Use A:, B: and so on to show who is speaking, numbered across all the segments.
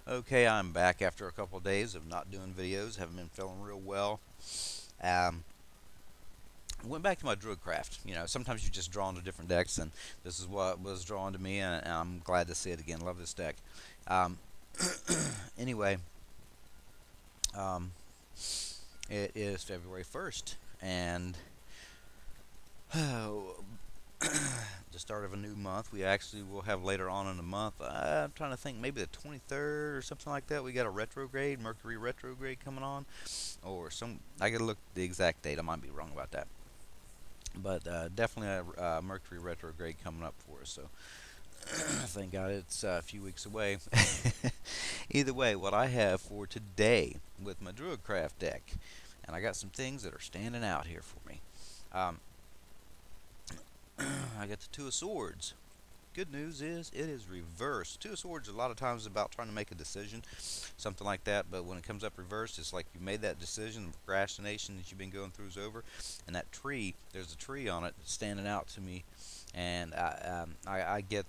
A: Okay, I'm back after a couple of days of not doing videos. Haven't been feeling real well. Um, Went back to my Druidcraft. Sometimes you just draw into different decks, and this is what was drawn to me, and I'm glad to see it again. Love this deck. Um, anyway, um, it is February 1st, and the start of a new month. We actually will have later on in the month. I'm trying to think, maybe the 23rd or something like that. We got a retrograde, Mercury retrograde coming on, or some. I gotta look the exact date. I might be wrong about that, but definitely a Mercury retrograde coming up for us. So thank God it's a few weeks away. Either way, what I have for today with my Druidcraft deck, and I got some things that are standing out here for me. Um, I got the Two of Swords. Good news is it is reversed. Two of Swords a lot of times is about trying to make a decision, something like that. But when it comes up reversed, it's like you made that decision. The procrastination that you've been going through is over. And that tree, there's a tree on it standing out to me, and I get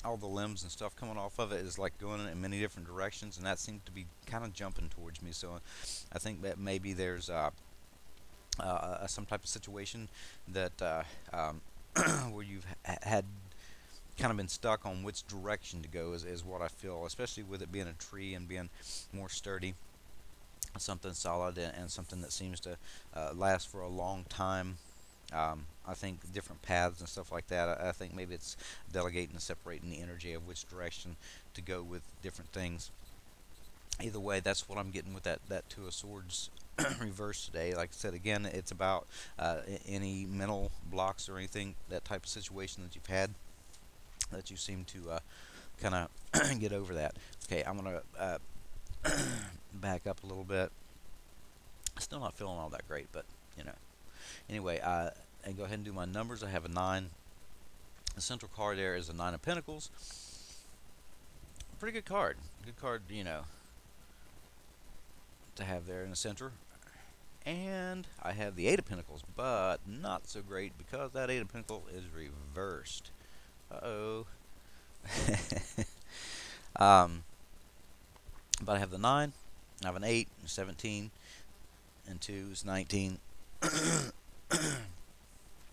A: all the limbs and stuff coming off of it is like going in many different directions, and that seems to be kind of jumping towards me. So I think that maybe there's some type of situation that where you've had kind of been stuck on which direction to go is what I feel, especially with it being a tree and being more sturdy, something solid and something that seems to last for a long time. I think different paths and stuff like that. I think maybe it's delegating and separating the energy of which direction to go with different things. Either way, that's what I'm getting with that Two of Swords reverse today. Like I said, again, it's about any mental blocks or anything, that type of situation that you've had that you seem to kind of get over that. Okay, I'm going to back up a little bit. Still not feeling all that great, but you know. Anyway, and go ahead and do my numbers. I have a 9. The central card there is a 9 of Pentacles. Pretty good card. Good card, to have there in the center. And I have the 8 of Pentacles, but not so great because that 8 of Pentacles is reversed. Uh-oh. um, but I have the 9, I have an 8, 17, and 2 is 19.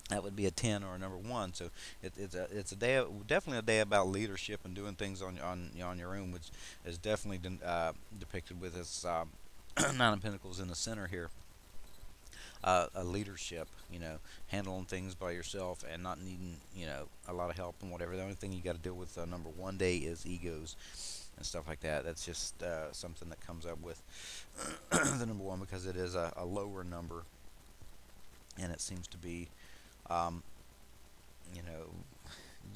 A: That would be a 10 or a number 1. So it's a day, definitely a day about leadership and doing things on your own, which is definitely depicted with this 9 of Pentacles in the center here. A leadership, handling things by yourself and not needing, a lot of help and whatever. The only thing you got to deal with number 1 day is egos and stuff like that. That's just something that comes up with the number 1 because it is a lower number, and it seems to be, um, you know,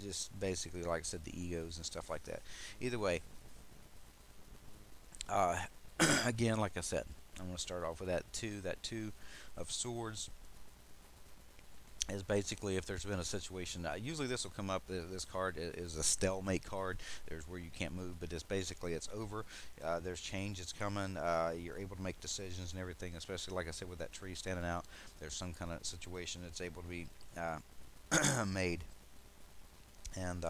A: just basically, like I said, the egos and stuff like that. Either way, uh, again, like I said, I'm going to start off with that 2. That 2 of Swords is basically if there's been a situation. Usually this will come up. This card is a stalemate card. There's where you can't move, but it's basically it's over. There's change that's coming. You're able to make decisions and everything. Especially like I said with that tree standing out. There's some kind of situation that's able to be made, and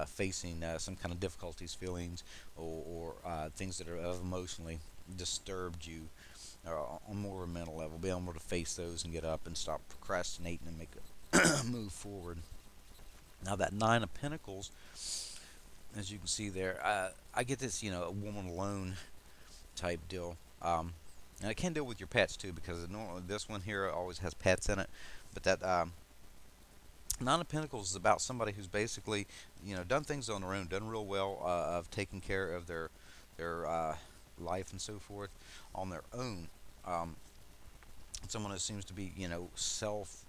A: facing some kind of difficulties, feelings, or things that are emotionally disturbed you on more of a mental level, be able to face those and get up and stop procrastinating and make a move forward. Now that 9 of Pentacles, as you can see there, I get this, a woman alone type deal. And it can deal with your pets too, because normally this one here always has pets in it. But that 9 of Pentacles is about somebody who's basically, done things on their own, done real well of taking care of their life and so forth on their own. Someone who seems to be, self,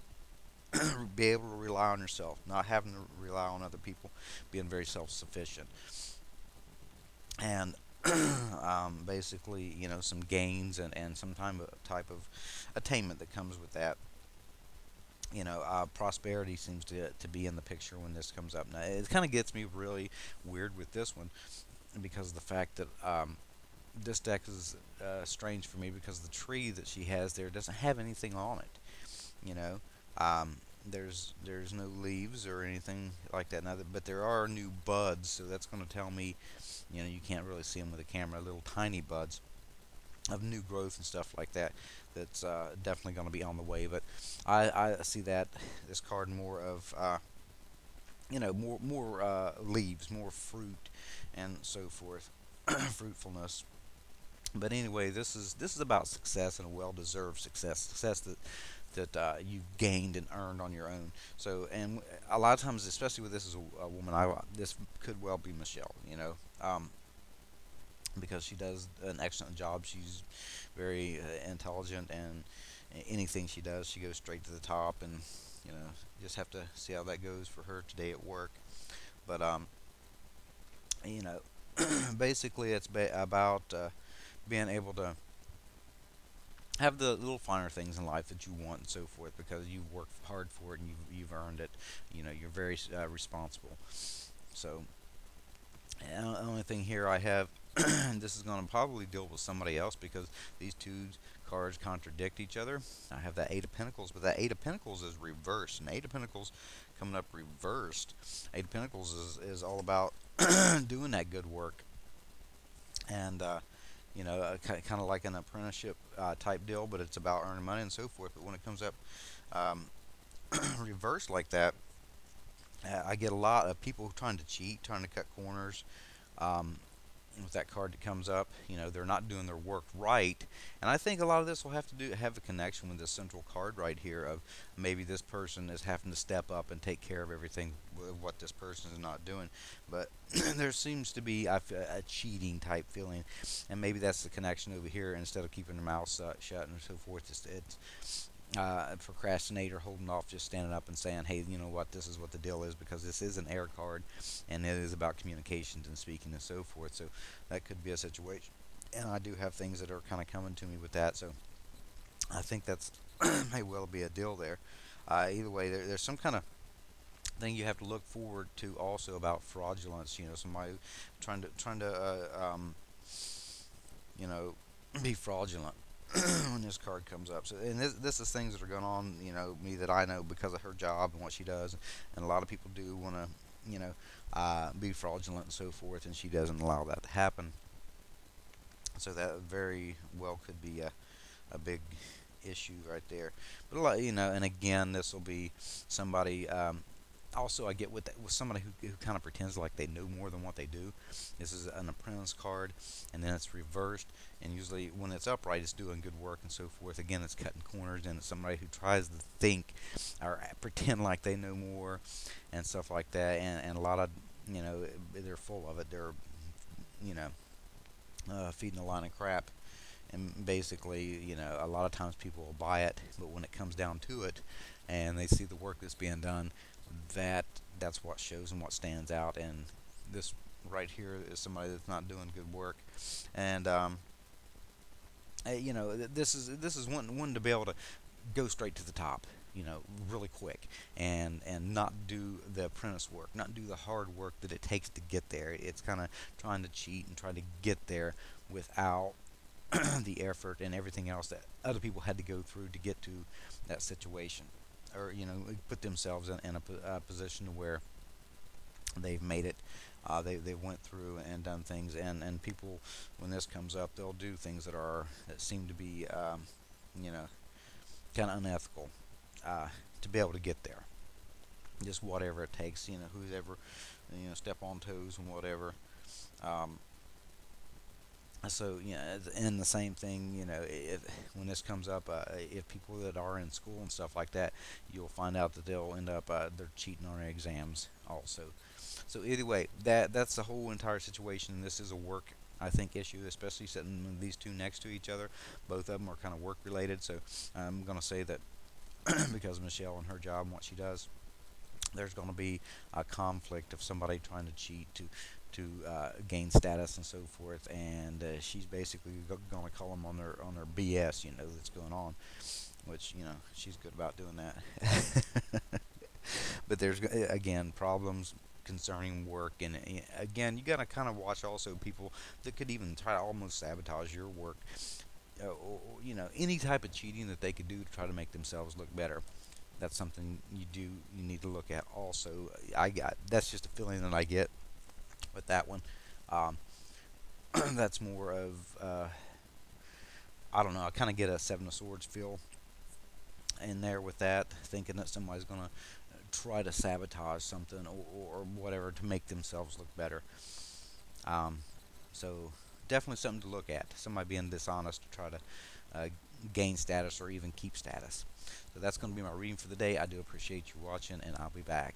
A: be able to rely on yourself, not having to rely on other people, being very self-sufficient, and basically, some gains and some type of attainment that comes with that. Prosperity seems to be in the picture when this comes up. Now, it kind of gets me really weird with this one because of the fact that this deck is strange for me because the tree that she has there doesn't have anything on it. You know, um, there's no leaves or anything like that now, but there are new buds, so that's going to tell me, you can't really see them with a camera, little tiny buds of new growth and stuff like that. That's definitely going to be on the way. But I see that this card more of more leaves, more fruit, and so forth, fruitfulness. But anyway, this is about success and a well-deserved success that you've gained and earned on your own. So, and a lot of times, especially with this as a woman, this could well be Michelle. Because she does an excellent job. She's very intelligent, and anything she does, she goes straight to the top. And you know, just have to see how that goes for her today at work. But you know, basically, it's about being able to have the little finer things in life that you want and so forth because you've worked hard for it and you've earned it. You're very responsible. So, and the only thing here I have, this is going to probably deal with somebody else because these two cards contradict each other. I have that Eight of Pentacles, but that Eight of Pentacles is reversed, and Eight of Pentacles coming up reversed. Eight of Pentacles is all about doing that good work, and kind of like an apprenticeship type deal, but it's about earning money and so forth. But when it comes up um, reversed like that, I get a lot of people trying to cheat, trying to cut corners. Um, with that card that comes up, they're not doing their work right, and I think a lot of this will have a connection with this central card right here of maybe this person is having to step up and take care of everything with what this person is not doing, but there seems to be a cheating type feeling, and maybe that's the connection over here. Instead of keeping their mouth shut and so forth, it's procrastinator holding off, just standing up and saying, hey, you know what, this is what the deal is, because this is an air card and it is about communications and speaking and so forth. So that could be a situation, and I do have things that are kind of coming to me with that, so I think that's may well be a deal there. Either way, there's some kind of thing you have to look forward to also about fraudulence. Somebody trying to you know be fraudulent when this card comes up. So, and this is things that are going on, me that I know because of her job and what she does, and a lot of people do want to, be fraudulent and so forth, and she doesn't allow that to happen. So that very well could be a big issue right there. But and again, this will be somebody. Also, I get with somebody who kind of pretends like they know more than what they do. This is an apprentice card, and then it's reversed, and usually when it's upright, it's doing good work and so forth. Again, it's cutting corners, and it's somebody who tries to think or pretend like they know more and stuff like that. And a lot of, they're full of it. They're, you know, feeding a line of crap. And basically, a lot of times people will buy it, but when it comes down to it, and they see the work that's being done, that's what shows and what stands out. And this right here is somebody that's not doing good work, and this is one to be able to go straight to the top, really quick, and not do the apprentice work, not do the hard work that it takes to get there. It's kind of trying to cheat and trying to get there without the effort and everything else that other people had to go through to get to that situation, or put themselves in a position where they've made it. They went through and done things, and people, when this comes up, they'll do things that seem to be kind of unethical to be able to get there. Just whatever it takes, who's ever step on toes and whatever. So and the same thing, when this comes up, if people that are in school and stuff like that, you'll find out that they'll end up they're cheating on their exams also. So either way, that's the whole entire situation. This is a work, I think, issue, especially sitting these two next to each other. Both of them are kind of work related. So I'm gonna say that because of Michelle and her job and what she does, there's going to be a conflict of somebody trying to cheat to gain status and so forth, and she's basically going to call them on their BS, that's going on, which she's good about doing that. But there's again problems concerning work, and again you got to kind of watch also people that could even try to almost sabotage your work, or any type of cheating that they could do to try to make themselves look better. that's something you need to look at also. I got That's just a feeling that I get with that one. Um, that's more of I don't know. I kind of get a Seven of Swords feel in there with that, thinking that somebody's gonna try to sabotage something or whatever to make themselves look better. Um, so definitely something to look at. Somebody being dishonest to try to uh, gain status or even keep status. So that's going to be my reading for the day. I do appreciate you watching, and I'll be back.